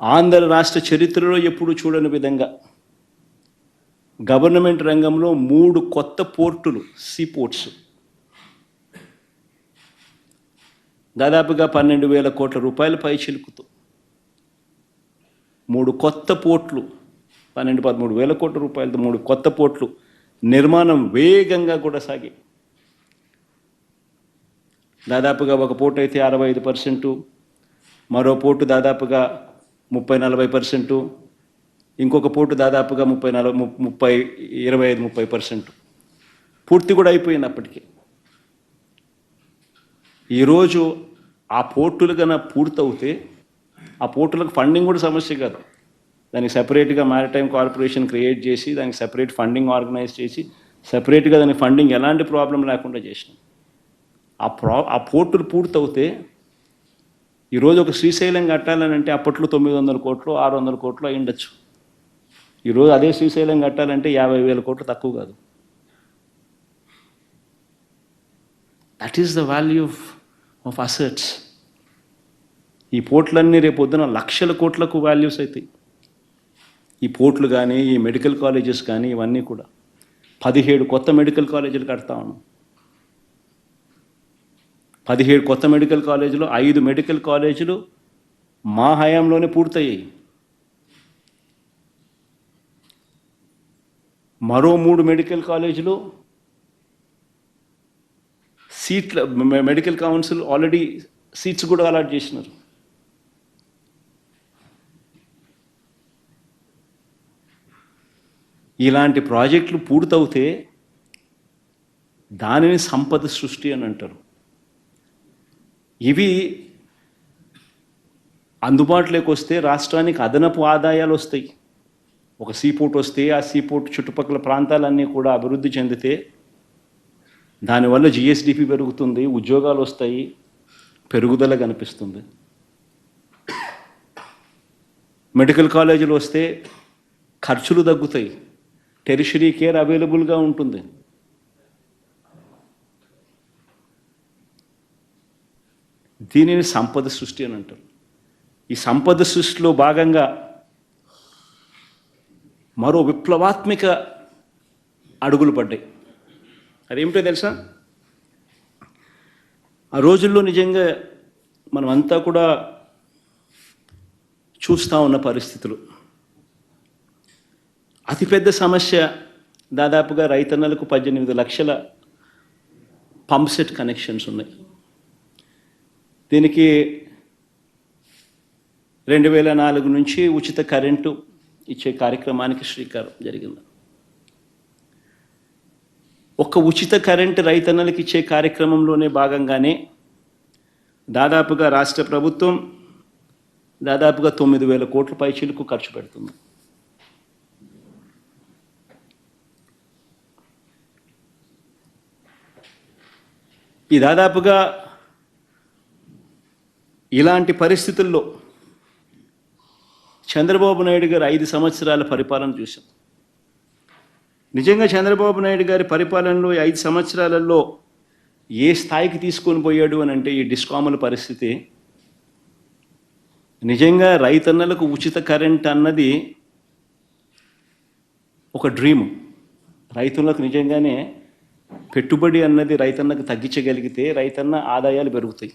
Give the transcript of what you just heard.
ఆంధ్ర రాష్ట్ర చరిత్రలో ఎప్పుడు చూడని విధంగా గవర్నమెంట్ రంగంలో 3 కొత్త పోర్టులు, సీ పోర్ట్స్, దాదాపుగా 12,000 కోట్ల రూపాయల పై చిలుకుతూ 3 కొత్త పోర్ట్లు, 13 వేల కోట్ల రూపాయలతో 3 కొత్త పోర్ట్లు నిర్మాణం వేగంగా కూడా సాగి, దాదాపుగా ఒక పోర్టు అయితే 65%, మరో పోర్టు దాదాపుగా 30-40%, ఇంకొక పోర్టు దాదాపుగా 25-30% పూర్తి కూడా అయిపోయింది అప్పటికి. ఈరోజు ఆ పోర్టులు కన్నా పూర్తవుతే ఆ పోర్టులకు ఫండింగ్ కూడా సమస్య కాదు. దానికి సపరేట్గా మ్యారిటైమ్ కార్పొరేషన్ క్రియేట్ చేసి దానికి సపరేట్ ఫండింగ్ ఆర్గనైజ్ చేసి సపరేట్గా దాని ఫండింగ్ ఎలాంటి ప్రాబ్లం లేకుండా చేసినాం. ఆ పోర్టులు పూర్తవుతే ఈరోజు ఒక శ్రీశైలం కట్టాలని అంటే అప్పట్లో 900 కోట్లు 600 కోట్లు అయి ఉండొచ్చు. ఈరోజు అదే శ్రీశైలం కట్టాలంటే 50,000 కోట్లు తక్కువ కాదు. That is the value of assets. ఈ పోర్టులన్నీ రేపు పొద్దున లక్షల కోట్లకు వాల్యూస్ అవుతాయి. ఈ పోర్టులు కానీ ఈ మెడికల్ కాలేజెస్ కానీ ఇవన్నీ కూడా 17 కొత్త మెడికల్ కాలేజీలు కడతా ఉన్నాం. 17 కొత్త మెడికల్ కాలేజీలు, 5 మెడికల్ కాలేజీలు మా హయాంలోనే పూర్తయ్యాయి. మరో 3 మెడికల్ కాలేజీలు సీట్ల మెడికల్ కౌన్సిల్ ఆల్రెడీ సీట్స్ కూడా అలాట్ చేసినారు. ఇలాంటి ప్రాజెక్టులు పూర్తవుతే దానిని సంపద సృష్టి అని అంటారు. ఇవి అందుబాటులోకి వస్తే రాష్ట్రానికి అదనపు ఆదాయాలు వస్తాయి. ఒక సీపోర్ట్ వస్తే ఆ సీపోర్ట్ చుట్టుపక్కల ప్రాంతాలన్నీ కూడా అభివృద్ధి చెందితే దానివల్ల జిఎస్డిపి పెరుగుతుంది, ఉద్యోగాలు వస్తాయి, పెరుగుదల కనిపిస్తుంది. మెడికల్ కాలేజీలు వస్తే ఖర్చులు తగ్గుతాయి, టెరిషరీ కేర్ అవైలబుల్గా ఉంటుంది. దీనిని సంపద సృష్టి అని అంటారు. ఈ సంపద సృష్టిలో భాగంగా మరో విప్లవాత్మక అడుగులు పడ్డాయి. అదేమిటో తెలుసా? ఆ రోజుల్లో నిజంగా మనమంతా కూడా చూస్తూ ఉన్న పరిస్థితులు. అతిపెద్ద సమస్య దాదాపుగా రైతన్నలకు 18 లక్షల పంప్ సెట్ కనెక్షన్స్ ఉన్నాయి. దీనికి 2004 నుంచి ఉచిత కరెంటు ఇచ్చే కార్యక్రమానికి శ్రీకారం జరిగింది. ఒక ఉచిత కరెంటు రైతన్నలకు ఇచ్చే కార్యక్రమంలోనే భాగంగానే దాదాపుగా రాష్ట్ర ప్రభుత్వం దాదాపుగా 9,000 కోట్ల పైచిలకు ఖర్చు పెడుతుంది. ఈ దాదాపుగా ఇలాంటి పరిస్థితుల్లో చంద్రబాబు నాయుడు గారు 5 సంవత్సరాల పరిపాలన చూశాం. నిజంగా చంద్రబాబు నాయుడు గారి పరిపాలనలో 5 సంవత్సరాలలో ఏ స్థాయికి తీసుకొని పోయాడు అని అంటే ఈ డిస్కాముల పరిస్థితి నిజంగా రైతన్నలకు ఉచిత కరెంట్ అన్నది ఒక డ్రీమ్. రైతులకు నిజంగానే పెట్టుబడి అన్నది రైతన్నకు తగ్గించగలిగితే రైతన్న ఆదాయాలు పెరుగుతాయి.